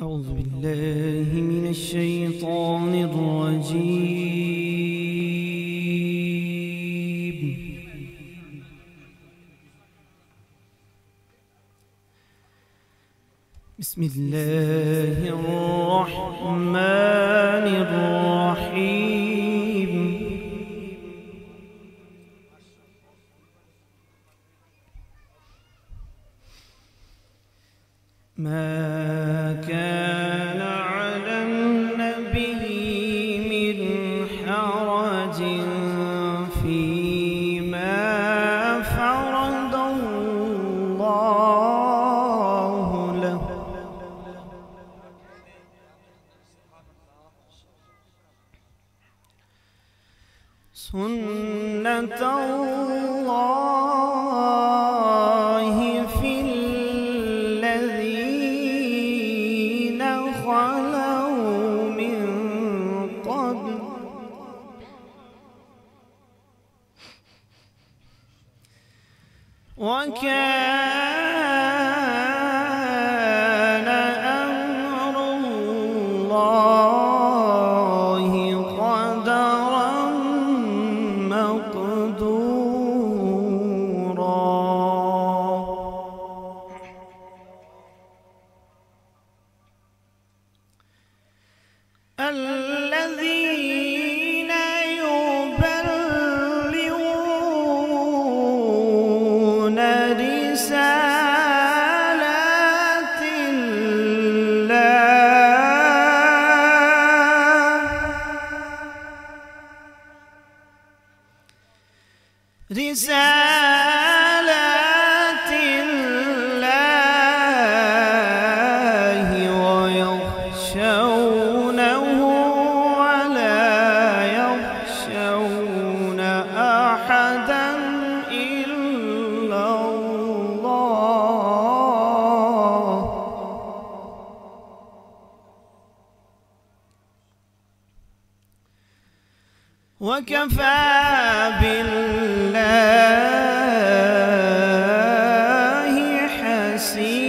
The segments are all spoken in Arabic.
أعوذ بالله من الشيطان الرجيم. بسم الله الرحمن الرحيم. ما كان على النبي من حرج فيما فرض الله له، سنة الله في الذين خلوا من قبل، وكان أمر الله قدرا مقدورا. الذين يبلغون رسالات الله ويخشونه ولا يخشون أحدا إلا الله، وكفى بالله حسيبا.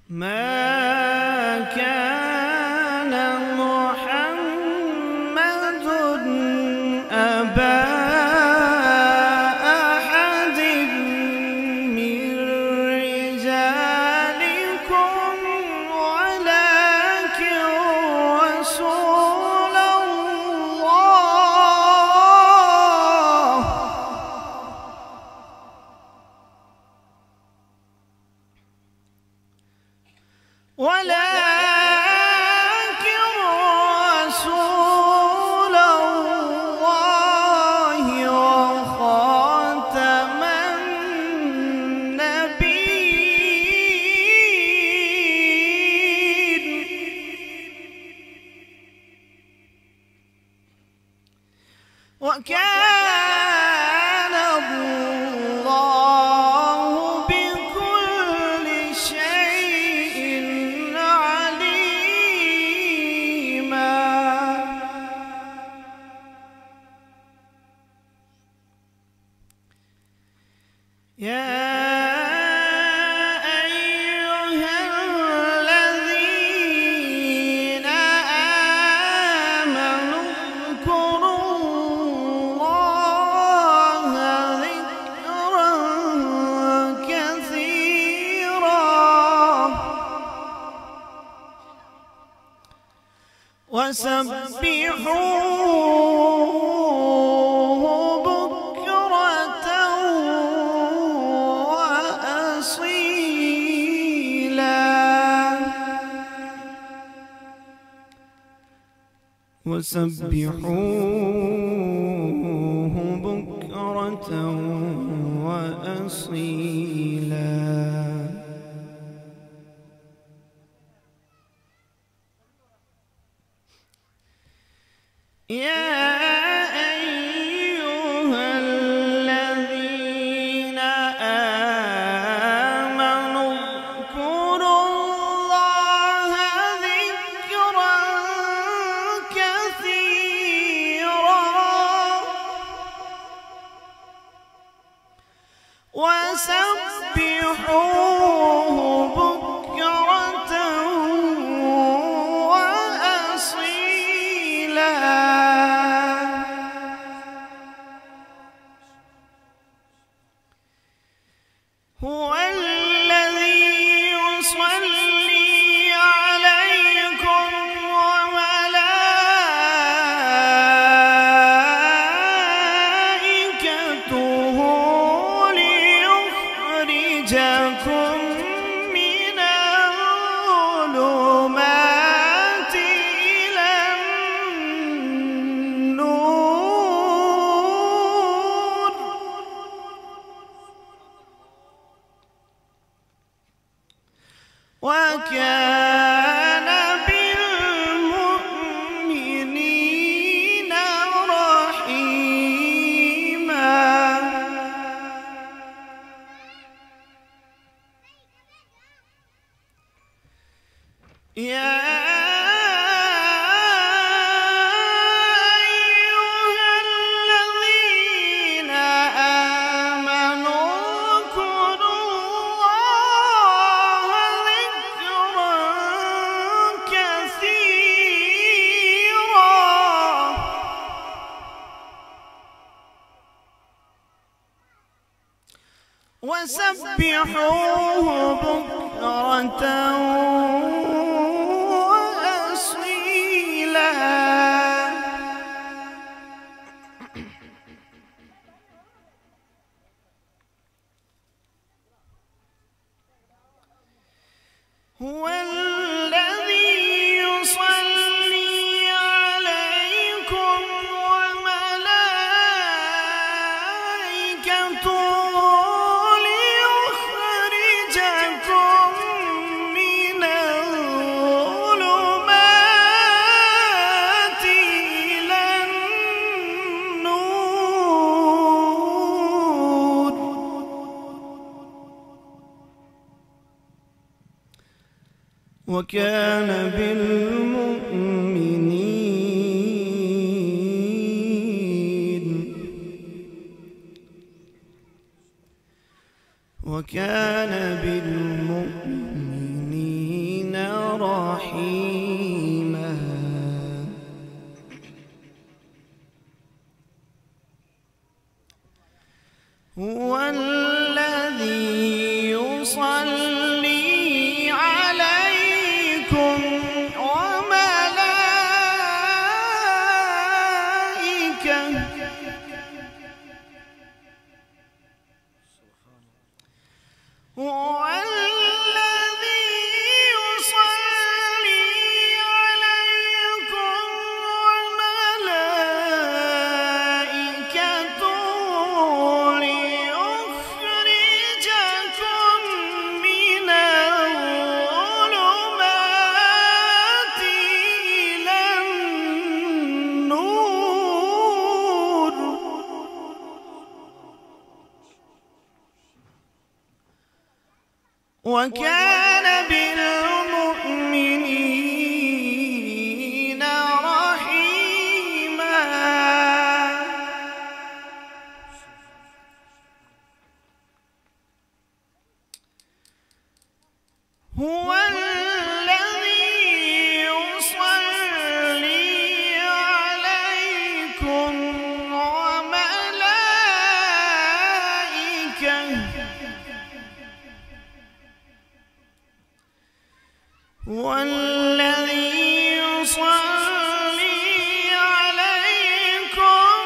ما كان محمد أبا أحد من رجالكم ولكن رسول الله، ولكن رسول الله وخاتم النبيين، وكان الله بكل شيء عليما. يا أيها الذين آمنوا اذكروا الله ذكرا كثيرا وسبحوه بكرة وأصيلا، وسبحوه بكرة وأصيلا. يا أيها الذين آمنوا اذكروا الله ذكرا كثيرا يا وسبحوه بكرة وأصيلا. هو الذي يصلي عليكم وملائكته وكان بالمؤمنين رحيما. هو الذي يصلي وكان بالمؤمنين رحيما. هو الذي يصلي عليكم والذي يصلي عليكم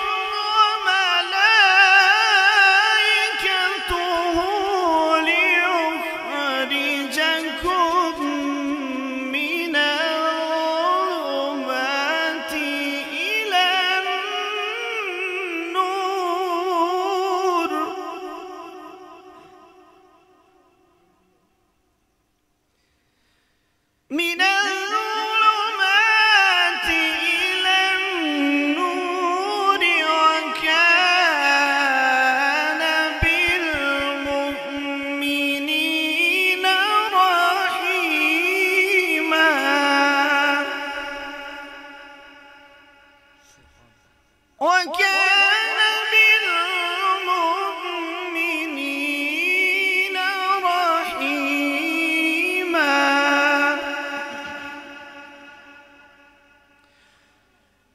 وملائكته ليخرجكم من الظلمات إلى النور. من الظلمات إلى النور وكان بالمؤمنين رحيما. وكان بالمؤمنين رحيما.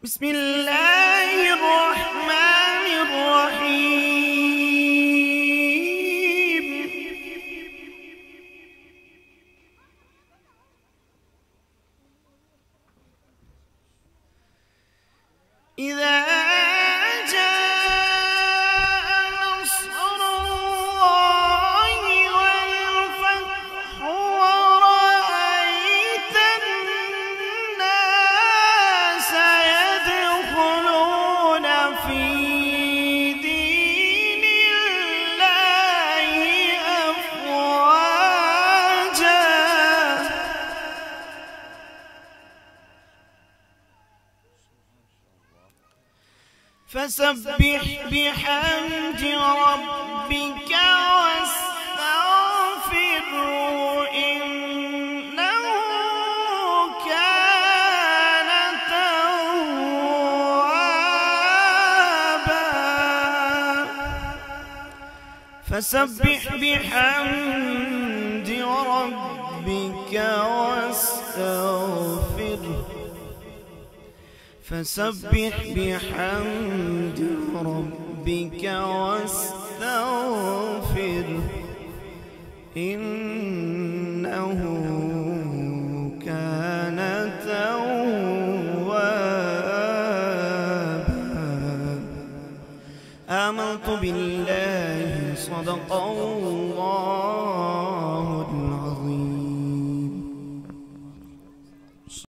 بسم الله الرحمن الرحيم. إذا جاء نصر الله والفتح ورأيت الناس يدخلون في دين الله أفواجا فسبح بحمد ربك واستغفره إنه فسبح بحمد ربك واستغفره فسبح بحمد ربك واستغفره إنه كان توابا. آمنت بالله صدق الله